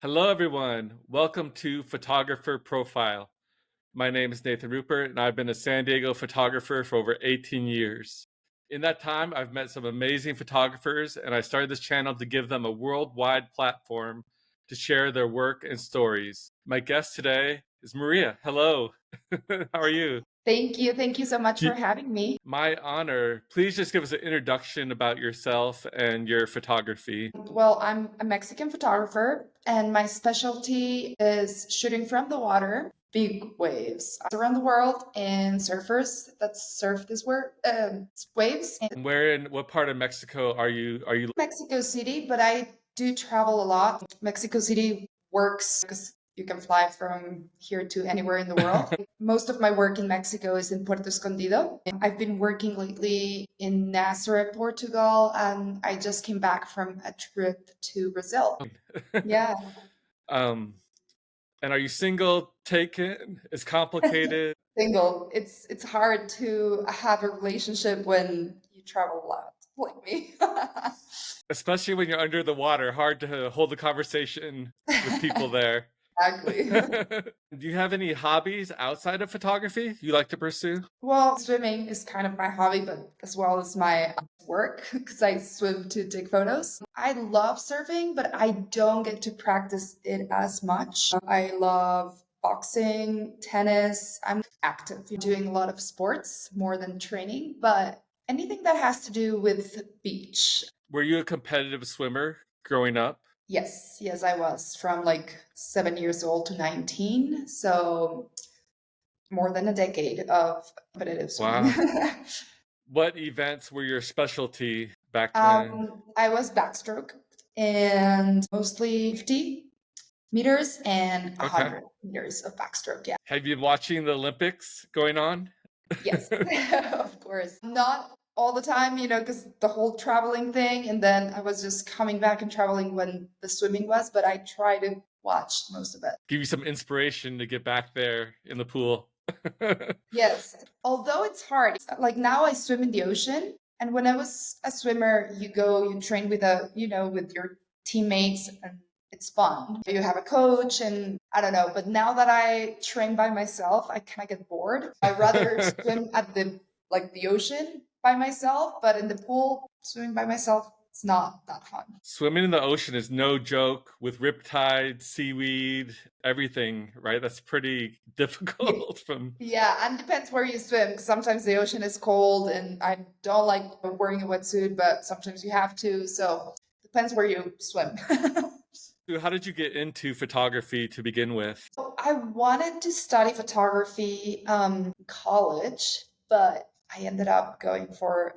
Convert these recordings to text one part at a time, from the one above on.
Hello, everyone. Welcome to Photographer Profile. My name is Nathan Rupert, and I've been a San Diego photographer for over 18 years. In that time, I've met some amazing photographers, and I started this channel to give them a worldwide platform to share their work and stories. My guest today is Maria. Hello. How are you? Thank you. Thank you so much for Do- having me. My honor. Please just give us an introduction about yourself and your photography. Well, I'm a Mexican photographer, and my specialty is shooting from the water, big waves around the world, and surfers that surf these waves in Where in what part of Mexico are you? Mexico City, but I do travel a lot. Mexico City works because you can fly from here to anywhere in the world. Most of my work in Mexico is in Puerto Escondido. I've been working lately in Nazaré, Portugal, and I just came back from a trip to Brazil. Yeah, um And are you single, taken? It's complicated, single. It's hard to have a relationship when you travel a lot, like me. especially when you're under the water. Hard to hold a conversation with people there. Exactly. Do you have any hobbies outside of photography you like to pursue? Well, swimming is kind of my hobby, but as well as my work because I swim to take photos. I love surfing, but I don't get to practice it as much. I love boxing, tennis. I'm active, doing a lot of sports more than training, but anything that has to do with beach. Were you a competitive swimmer growing up? Yes, yes, I was from like 7 years old to 19. So more than a decade of competitive swimming. Wow. What events were your specialty back then? I was backstroke and mostly 50 meters and Okay. 100 meters of backstroke. Yeah. Have you been watching the Olympics going on? Yes, of course. Not all the time, because the whole traveling thing. And then I was just coming back and traveling when the swimming was, but I try to watch most of it. Give you some inspiration to get back there in the pool. Yes. Although it's hard. Like now I swim in the ocean. And when I was a swimmer, you train with with your teammates and it's fun. You have a coach and I don't know. But now that I train by myself, I kind of get bored. I rather swim at the ocean by myself, but in the pool, swimming by myself, it's not that fun. Swimming in the ocean is no joke with riptide, seaweed, everything, right? That's pretty Yeah. difficult from Yeah, and depends where you swim. 'Cause sometimes the ocean is cold, and I don't like wearing a wetsuit, but sometimes you have to. So depends where you swim. how did you get into photography to begin with? So I wanted to study photography in college, but I ended up going for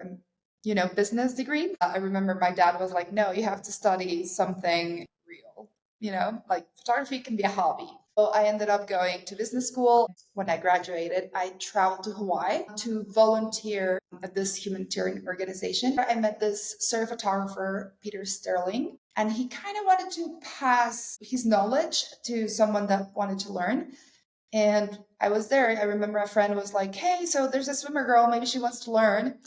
business degree. I remember my dad was like, "No, you have to study something real. Like photography can be a hobby." So I ended up going to business school. When I graduated, I traveled to Hawaii to volunteer at this humanitarian organization. I met this surf photographer, Peter Sterling, and he kind of wanted to pass his knowledge to someone that wanted to learn. And I was there. I remember a friend was like, "Hey, so there's a swimmer girl. Maybe she wants to learn."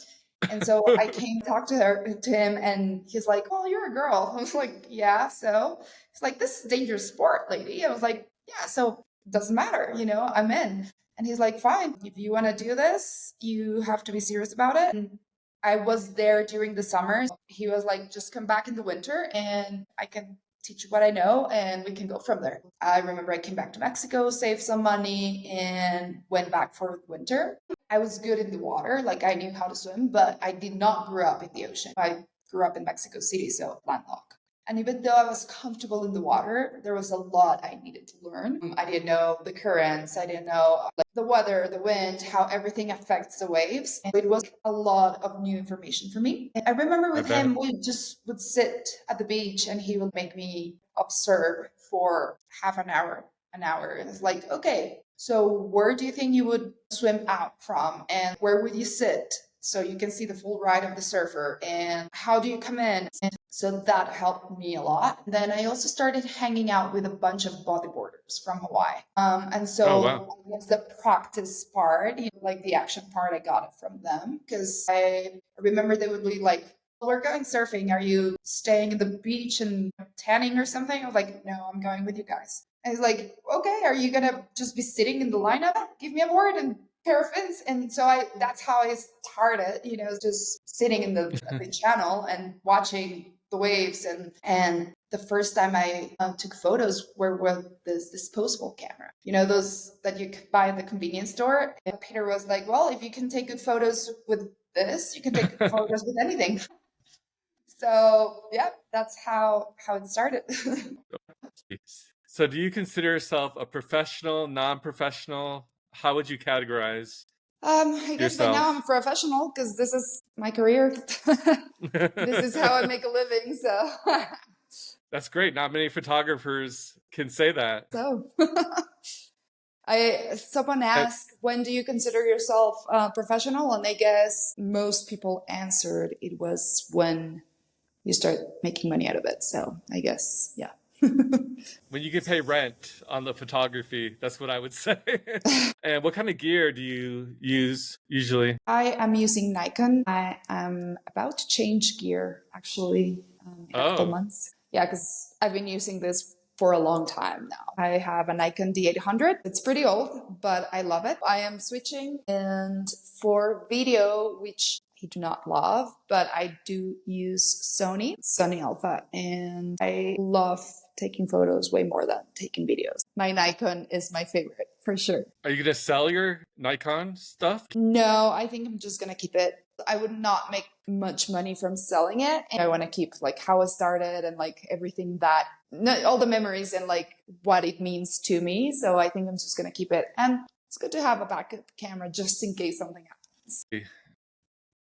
And so I came talk to him, and he's like, "Well, you're a girl." I was like, "Yeah." So he's like, "This is a dangerous sport, lady." I was like, "Yeah." So it doesn't matter, I'm in. And he's like, "Fine. If you want to do this, you have to be serious about it." And I was there during the summer. He was like, "Just come back in the winter, and I can teach you what I know, and we can go from there." I remember I came back to Mexico, saved some money, and went back for winter. I was good in the water, like I knew how to swim, but I did not grow up in the ocean. I grew up in Mexico City, so landlocked. And even though I was comfortable in the water, there was a lot I needed to learn. I didn't know the currents, I didn't know like, the weather, the wind, how everything affects the waves. And it was a lot of new information for me. And I remember I with bet. him, we just would sit at the beach and he would make me observe for half an hour, an hour. And it's like, okay, so where do you think you would swim out from? And where would you sit? So you can see the full ride of the surfer. And how do you come in? And so that helped me a lot. Then I also started hanging out with a bunch of bodyboarders from Hawaii. And Oh, wow. so I guess the practice part, like the action part, I got it from them because I remember they would be like we're going surfing. Are you staying at the beach and tanning or something? I was like, no, I'm going with you guys. And he's like, okay, are you gonna just be sitting in the lineup? Give me a board and pair of fins. And so that's how I started, just sitting in the channel and watching the waves. And the first time I took photos were with this disposable camera, those that you could buy at the convenience store. And Peter was like, well, if you can take good photos with this, you can take good photos with anything. So yeah, that's how it started. So do you consider yourself a professional, non-professional? How would you categorize I guess by now I'm a yourself? professional because this is my career. This is how I make a living. So, That's great. Not many photographers can say that. so someone And- asked, when do you consider yourself professional? And I guess most people answered it was when you start making money out of it. So I guess, yeah. when you can pay rent on the photography, that's what I would say. And what kind of gear do you use usually? I am using Nikon. I am about to change gear actually in a couple Oh, months. Yeah, because I've been using this for a long time now. I have a Nikon D800. It's pretty old, but I love it. I am switching, and for video, which I do not love, but I do use Sony Alpha, and I love taking photos way more than taking videos. My Nikon is my favorite for sure. are you going to sell your Nikon stuff? No, I think I'm just gonna keep it. I would not make much money from selling it. And I want to keep like how it started and like everything that, all the memories and like what it means to me. So I think I'm just gonna keep it. And it's good to have a backup camera just in case something happens.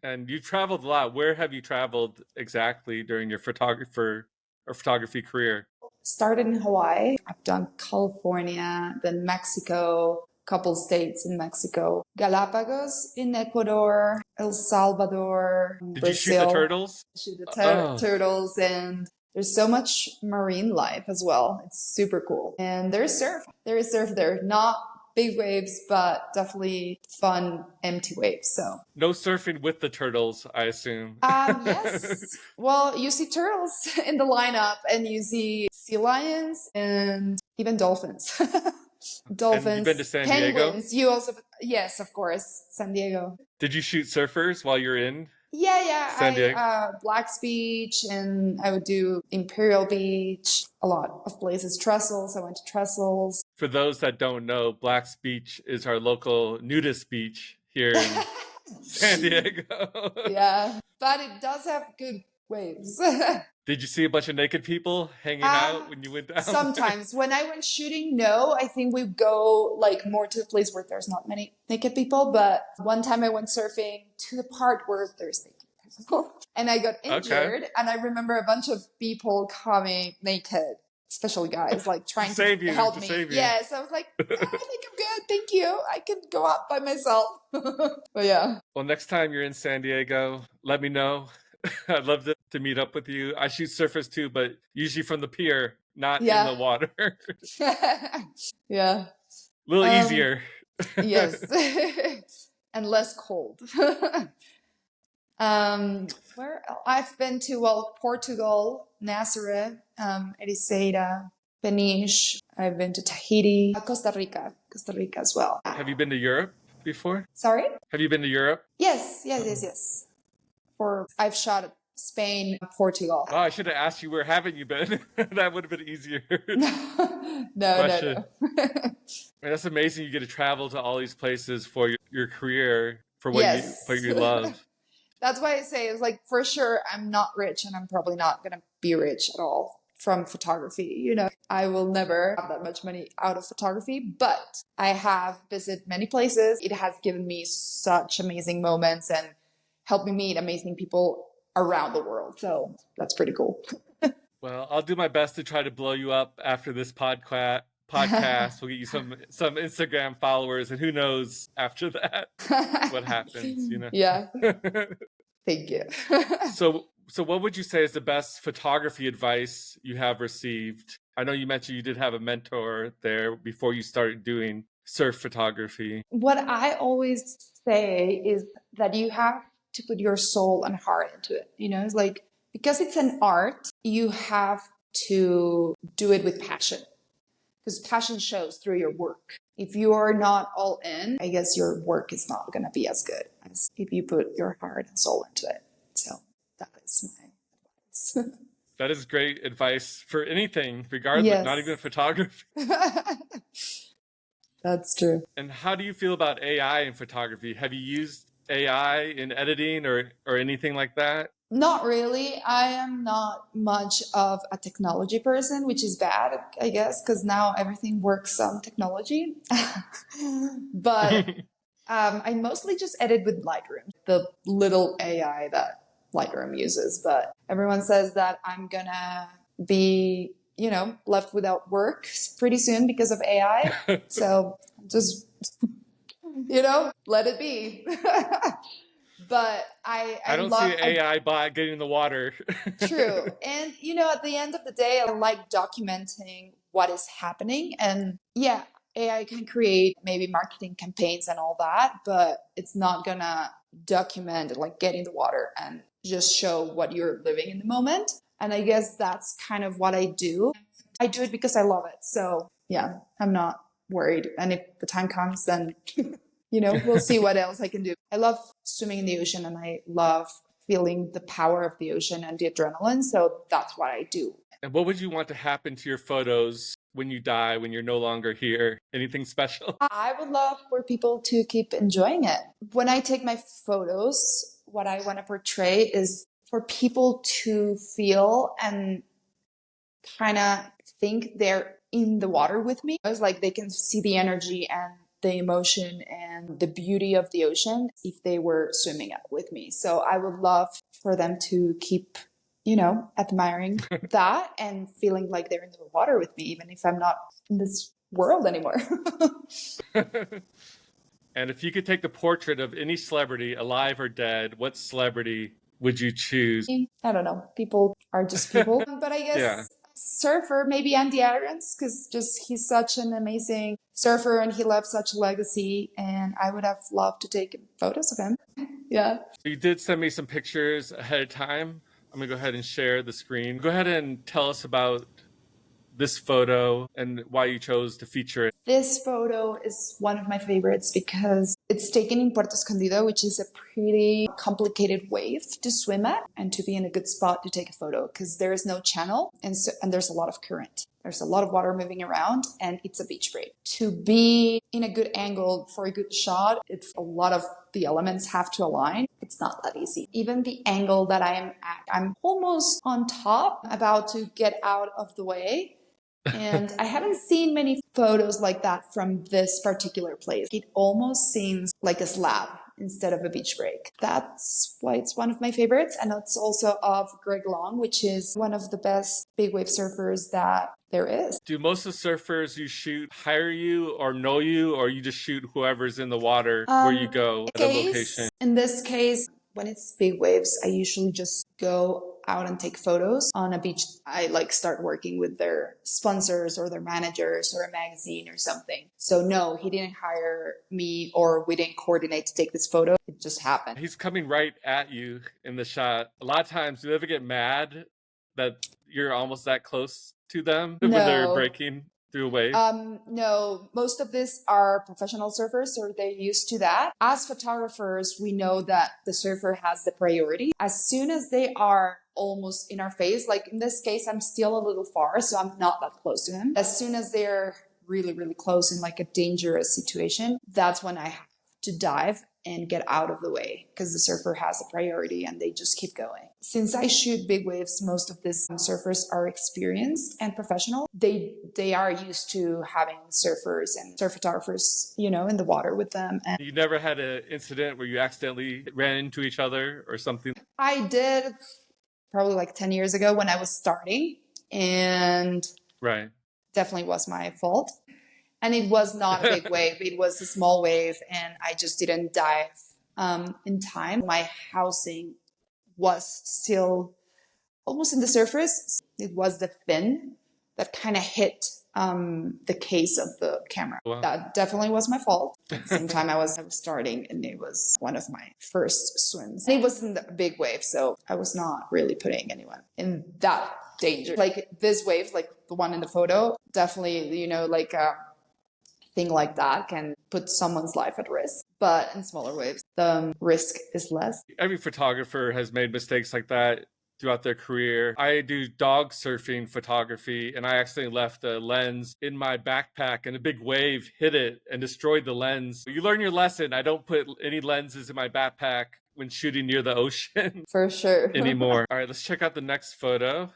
And you traveled a lot. Where have you traveled exactly during your photography career? Started in Hawaii. I've done California, then Mexico, couple states in Mexico, Galapagos in Ecuador, El Salvador, Did you shoot the Brazil. turtles? Shoot the Oh, turtles, and there's so much marine life as well. It's super cool. And there's surf. There is surf there. Not big waves, but definitely fun, empty waves. So no surfing with the turtles, I assume. yes. Well, you see turtles in the lineup and you see sea lions and even dolphins. And you've been to Dolphins, San Diego? penguins. You also, yes, of course, San Diego. Did you shoot surfers while you're in Yeah. San Diego? Black's Beach, and I would do Imperial Beach, a lot of places. Trestles, I went to Trestles. For those that don't know, Black's Beach is our local nudist beach here in San Diego. Yeah, but it does have good waves. Did you see a bunch of naked people hanging out when you went down? Sometimes when I went shooting, no, I think we go like more to the place where there's not many naked people. But one time I went surfing to the part where there's naked people and I got injured. Okay. And I remember a bunch of people coming naked, especially guys, like trying to help To me. save you. Yes, I was like, I think I'm good. Thank you. I can go out by myself. But yeah. Well, next time you're in San Diego, let me know. I'd love to meet up with you. I shoot surfers too, but usually from the pier, not in the Yeah. water. Yeah. A little easier. Yes. And less cold. Where I've been to, well, Portugal, Nazareth, Ericeira, Peniche. I've been to Tahiti, Costa Rica as well. Have you been to Europe before? Sorry? Have you been to Europe? Yes. I've shot Spain, Portugal. Oh, I should have asked you where haven't you been? That would have been easier. No. Question. Man, that's amazing. You get to travel to all these places for your career, for what you love. That's why I say it's like, for sure, I'm not rich and I'm probably not going to be rich at all from photography. I will never have that much money out of photography, but I have visited many places. It has given me such amazing moments and helped me meet amazing people around the world. So that's pretty cool. Well, I'll do my best to try to blow you up after this podcast. We'll get you some Instagram followers, and who knows after that what happens, Yeah. Thank you. So what would you say is the best photography advice you have received? I know you mentioned you did have a mentor there before you started doing surf photography. What I always say is that you have to put your soul and heart into it. It's like, because it's an art, you have to do it with passion, because passion shows through your work. If you are not all in, I guess your work is not going to be as good as if you put your heart and soul into it. So that is my advice. That is great advice for anything, regardless, not even Yes. photography. That's true. And how do you feel about AI in photography? Have you used AI in editing or anything like that? Not really. I am not much of a technology person, which is bad, I guess, because now everything works on technology. But I mostly just edit with Lightroom, the little AI that Lightroom uses. But everyone says that I'm gonna be, left without work pretty soon because of AI. So just, let it be. But I I don't see love, an AI bot getting in the water. true. And, at the end of the day, I like documenting what is happening. And yeah, AI can create maybe marketing campaigns and all that, but it's not gonna document, like, get in the water and just show what you're living in the moment. And I guess that's kind of what I do. I do it because I love it. So yeah, I'm not worried. And if the time comes, then we'll see what else I can do. I love swimming in the ocean, and I love feeling the power of the ocean and the adrenaline. So that's what I do. And what would you want to happen to your photos when you die, when you're no longer here? Anything special? I would love for people to keep enjoying it. When I take my photos, what I want to portray is for people to feel and kind of think they're in the water with me. It's like they can see the energy and the emotion and the beauty of the ocean if they were swimming up with me. So I would love for them to keep, admiring that and feeling like they're in the water with me, even if I'm not in this world anymore. And if you could take the portrait of any celebrity, alive or dead, what celebrity would you choose? I don't know. People are just people. But I guess Yeah. surfer, maybe Andy Irons, because just he's such an amazing surfer and he left such a legacy. And I would have loved to take photos of him. Yeah. You did send me some pictures ahead of time. I'm going to go ahead and share the screen. Go ahead and tell us about this photo and why you chose to feature it. This photo is one of my favorites because it's taken in Puerto Escondido, which is a pretty complicated wave to swim at and to be in a good spot to take a photo because there is no channel and there's a lot of current. There's a lot of water moving around and it's a beach break. To be in a good angle for a good shot, it's a lot of the elements have to align. It's not that easy. Even the angle that I am at, I'm almost on top, about to get out of the way. And I haven't seen many photos like that from this particular place. It almost seems like a slab instead of a beach break. That's why it's one of my favorites. And it's also of Greg Long, which is one of the best big wave surfers that there is. Do most of the surfers you shoot hire you or know you, or you just shoot whoever's in the water where you go at a location? In this case, when it's big waves, I usually just go out and take photos on a beach. I start working with their sponsors or their managers or a magazine or something. So no, he didn't hire me or we didn't coordinate to take this photo. It just happened. He's coming right at you in the shot. A lot of times, do you ever get mad that you're almost that close to them when they're breaking through a wave? No, most of these are professional surfers, so they're used to that. As photographers, we know that the surfer has the priority. As soon as they are almost in our face, like in this case, I'm still a little far, so I'm not that close to him. As soon as they're really, really close in like a dangerous situation, that's when I have to dive and get out of the way because the surfer has a priority and they just keep going. Since I shoot big waves, most of these surfers are experienced and professional. They are used to having surfers and surf photographers, in the water with them. And you never had an incident where you accidentally ran into each other or something? I did probably like 10 years ago when I was starting, and right, definitely was my fault. And it was not a big wave. It was a small wave and I just didn't dive in time. My housing was still almost in the surface. It was the fin that kind of hit the case of the camera. Wow. That definitely was my fault. At the same time, I was starting, and it was one of my first swims. And it wasn't a big wave, so I was not really putting anyone in that danger. Like this wave, like the one in the photo, definitely, you know, like a thing like that can put someone's life at risk. But in smaller waves, the risk is less. Every photographer has made mistakes like that throughout their career. I do dog surfing photography, and I accidentally left a lens in my backpack, and a big wave hit it and destroyed the lens. You learn your lesson. I don't put any lenses in my backpack when shooting near the ocean For sure. anymore. All right, let's check out the next photo.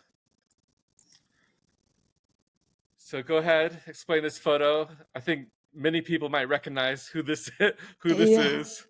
So go ahead, explain this photo. I think many people might recognize who this is.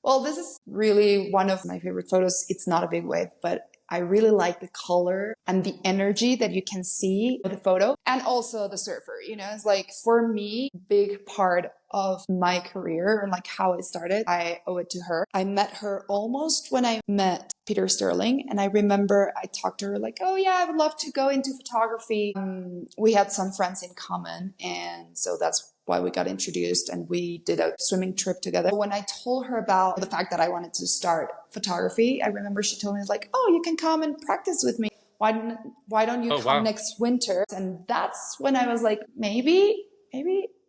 Well, this is really one of my favorite photos. It's not a big wave, but I really like the color and the energy that you can see with the photo, and also the surfer. You know, it's like, for me, big part of my career and like how it started, I owe it to her. I met her almost when I met Peter Sterling, and I remember I talked to her like, oh yeah, I would love to go into photography. We had some friends in common, and so that's why we got introduced, and we did a swimming trip together. When I told her about the fact that I wanted to start photography, I remember she told me like, oh, you can come and practice with me. Why don't you come next winter? And that's when I was like, maybe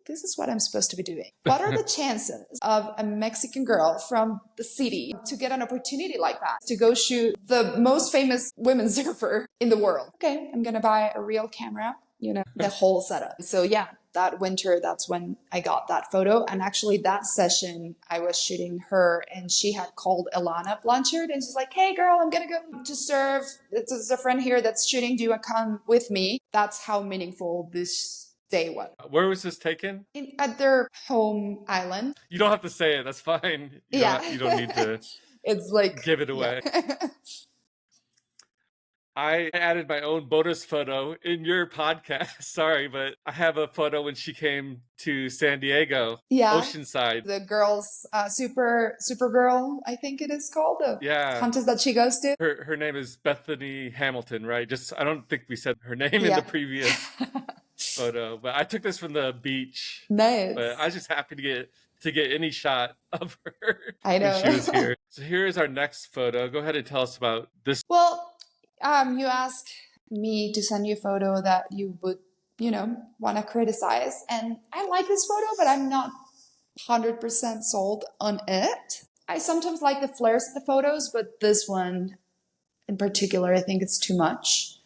this is what I'm supposed to be doing. What are the chances of a Mexican girl from the city to get an opportunity like that, to go shoot the most famous women surfer in the world? Okay, I'm going to buy a real camera, you know, the whole setup. So yeah, that winter, that's when I got that photo. And actually that session, I was shooting her, and she had called Ilana Blanchard, and she's like, hey girl, I'm going to go to surf. There's a friend here that's shooting. Do you want to come with me? That's how meaningful this day was. Where was this taken? At their home island. You don't have to say it. That's fine. You don't need to it's like, give it away. Yeah. I added my own bonus photo in your podcast. Sorry, but I have a photo when she came to San Diego, Oceanside. The girls, Super Girl, I think it is called, the contest that she goes to. Her name is Bethany Hamilton, right? I don't think we said her name in the previous photo, but I took this from the beach. Nice. But I was just happy to get any shot of her. I know. When she was here. So here is our next photo. Go ahead and tell us about this. Well, you asked me to send you a photo that you would, want to criticize. And I like this photo, but I'm not 100% sold on it. I sometimes like the flares of the photos, but this one in particular, I think it's too much.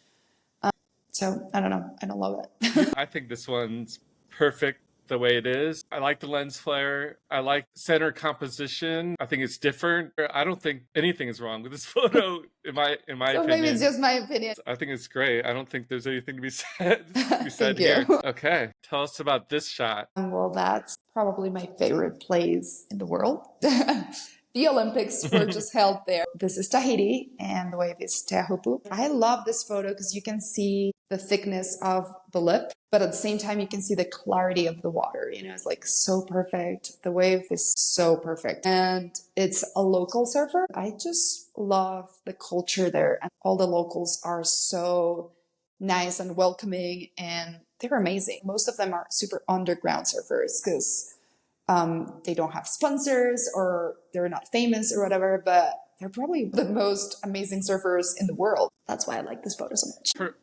So I don't know. I don't love it. I think this one's perfect the way it is. I like the lens flare. I like center composition. I think it's different. I don't think anything is wrong with this photo, in my opinion. Maybe it's just my opinion. I think it's great. I don't think there's anything to be said here. Okay, tell us about this shot. Well, that's probably my favorite place in the world. The Olympics were just held there. This is Tahiti, and the wave is Teahupu. I love this photo because you can see the thickness of the lip, but at the same time, you can see the clarity of the water. It's like so perfect. The wave is so perfect. And it's a local surfer. I just love the culture there. And all the locals are so nice and welcoming, and they're amazing. Most of them are super underground surfers because they don't have sponsors, or they're not famous or whatever, but they're probably the most amazing surfers in the world. That's why I like this photo so much.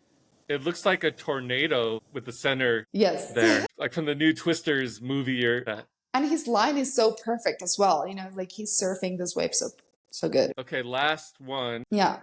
It looks like a tornado with the center there. Like from the new Twisters movie or that. And his line is so perfect as well. Like he's surfing this wave so good. Okay, last one. Yeah.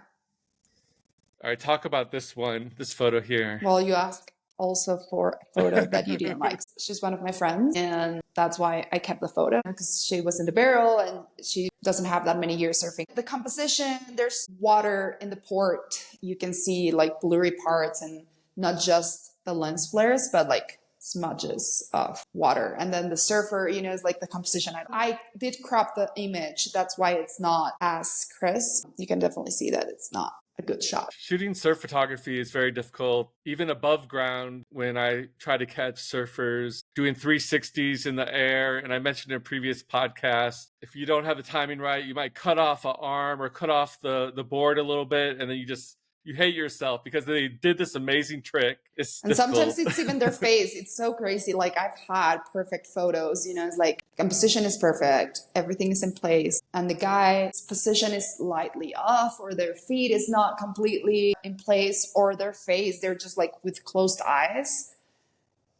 All right, talk about this photo here. Well, you asked also for a photo that you didn't like. She's one of my friends, and that's why I kept the photo, because she was in the barrel and she doesn't have that many years surfing. The composition, there's water in the port. You can see like blurry parts, and not just the lens flares, but like smudges of water. And then the surfer, is like the composition. I did crop the image. That's why it's not as crisp. You can definitely see that it's not a good shot. Shooting surf photography is very difficult, even above ground. When I try to catch surfers doing 360s in the air, and I mentioned in a previous podcast, if you don't have the timing right, you might cut off an arm or cut off the board a little bit, and then you just you hate yourself because they did this amazing trick. It's And sometimes difficult. it's even their face. It's so crazy. Like I've had perfect photos, it's like composition is perfect, everything is in place, and the guy's position is slightly off, or their feet is not completely in place, or their face, they're just like with closed eyes,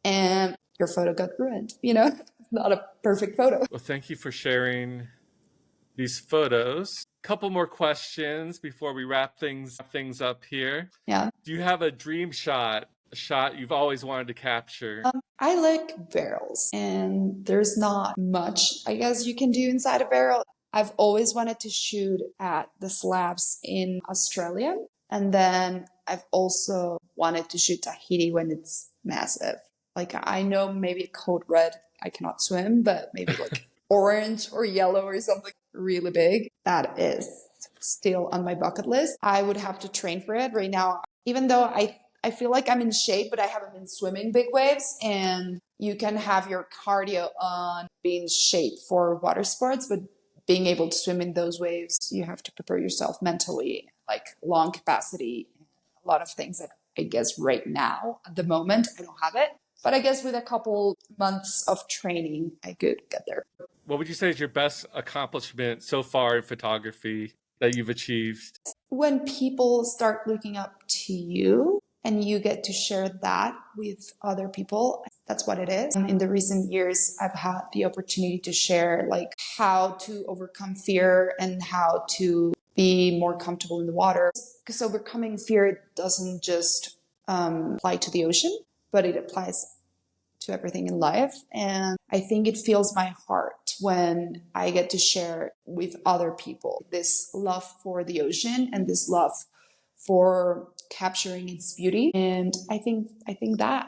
and your photo got ruined. Not a perfect photo. Well, thank you for sharing these photos. Couple more questions before we wrap things up here. Yeah. Do you have a dream shot, a shot you've always wanted to capture? I like barrels, and there's not much, I guess, you can do inside a barrel. I've always wanted to shoot at the slabs in Australia, and then I've also wanted to shoot Tahiti when it's massive. Like I know maybe code red, I cannot swim, but maybe like orange or yellow or something really big. That is still on my bucket list. I would have to train for it right now, even though I feel like I'm in shape, but I haven't been swimming big waves. And you can have your cardio on being in shape for water sports, but being able to swim in those waves, you have to prepare yourself mentally, like lung capacity, a lot of things that I guess right now, at the moment, I don't have it. But I guess with a couple months of training, I could get there. What would you say is your best accomplishment so far in photography that you've achieved? When people start looking up to you and you get to share that with other people, that's what it is. In the recent years, I've had the opportunity to share like how to overcome fear and how to be more comfortable in the water. Because overcoming fear doesn't just apply to the ocean, but it applies to everything in life. And I think it fills my heart when I get to share with other people this love for the ocean and this love for capturing its beauty. And I think that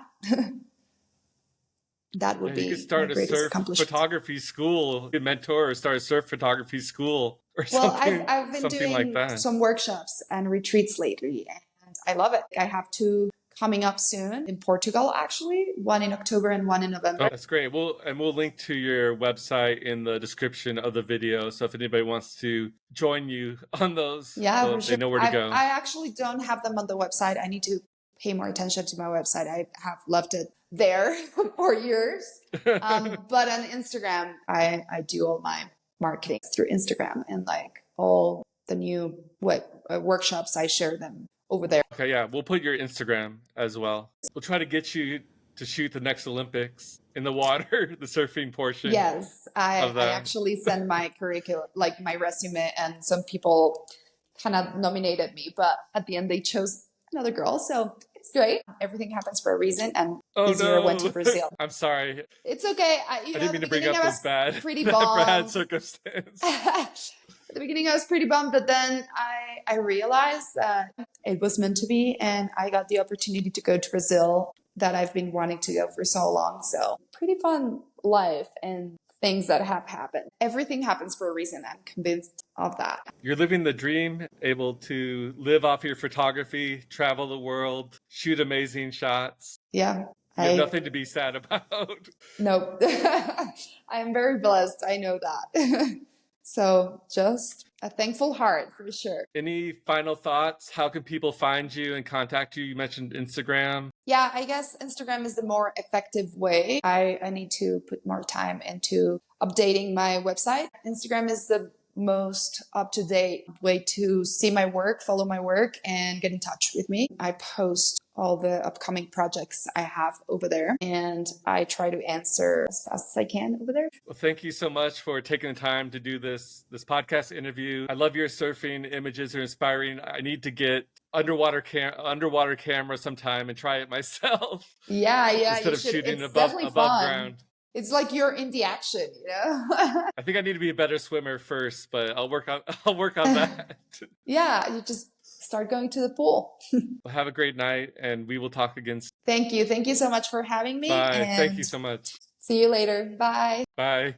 that would You could be my start a greatest surf accomplishment. photography school. You could mentor or start a surf photography school or Well, I've been something like doing that. some workshops and retreats lately, and I love it. I have two coming up soon in Portugal, actually, one in October and one in November. Oh, that's great. We'll link to your website in the description of the video. So if anybody wants to join you on those, Yeah, for they sure. know where to go. I actually don't have them on the website. I need to pay more attention to my website. I have left it there for years. But on Instagram, I do all my marketing through Instagram, and like all the new workshops, I share them over there. Okay, yeah, we'll put your Instagram as well. We'll try to get you to shoot the next Olympics in the water, the surfing portion. Yes, of I that. actually sent my curriculum, like my resume, and some people kind of nominated me, but at the end they chose another girl. So it's great. Everything happens for a reason. And this year I went to Brazil. I'm sorry. It's okay. I didn't mean to bring up those bad, pretty bad bummed. circumstance. At the beginning, I was pretty bummed, but then I realized that it was meant to be, and I got the opportunity to go to Brazil that I've been wanting to go for so long. So pretty fun life and things that have happened. Everything happens for a reason. I'm convinced of that. You're living the dream, able to live off your photography, travel the world, shoot amazing shots. Yeah. You have nothing to be sad about. Nope. I am very blessed. I know that. So just a thankful heart for sure. Any final thoughts? How can people find you and contact you? You mentioned Instagram. Yeah, I guess Instagram is the more effective way. I need to put more time into updating my website. Instagram is the most up-to-date way to see my work, follow my work, and get in touch with me. I post all the upcoming projects I have over there, and I try to answer as fast as I can over there. Well, thank you so much for taking the time to do this podcast interview. I love your surfing images; they're inspiring. I need to get underwater camera sometime and try it myself. Yeah, instead of shooting above ground. It's like you're in the action, I think I need to be a better swimmer first, but I'll work on that. Yeah, you just start going to the pool. Well, have a great night, and we will talk again soon. Thank you so much for having me. Bye. Thank you so much. See you later. Bye. Bye.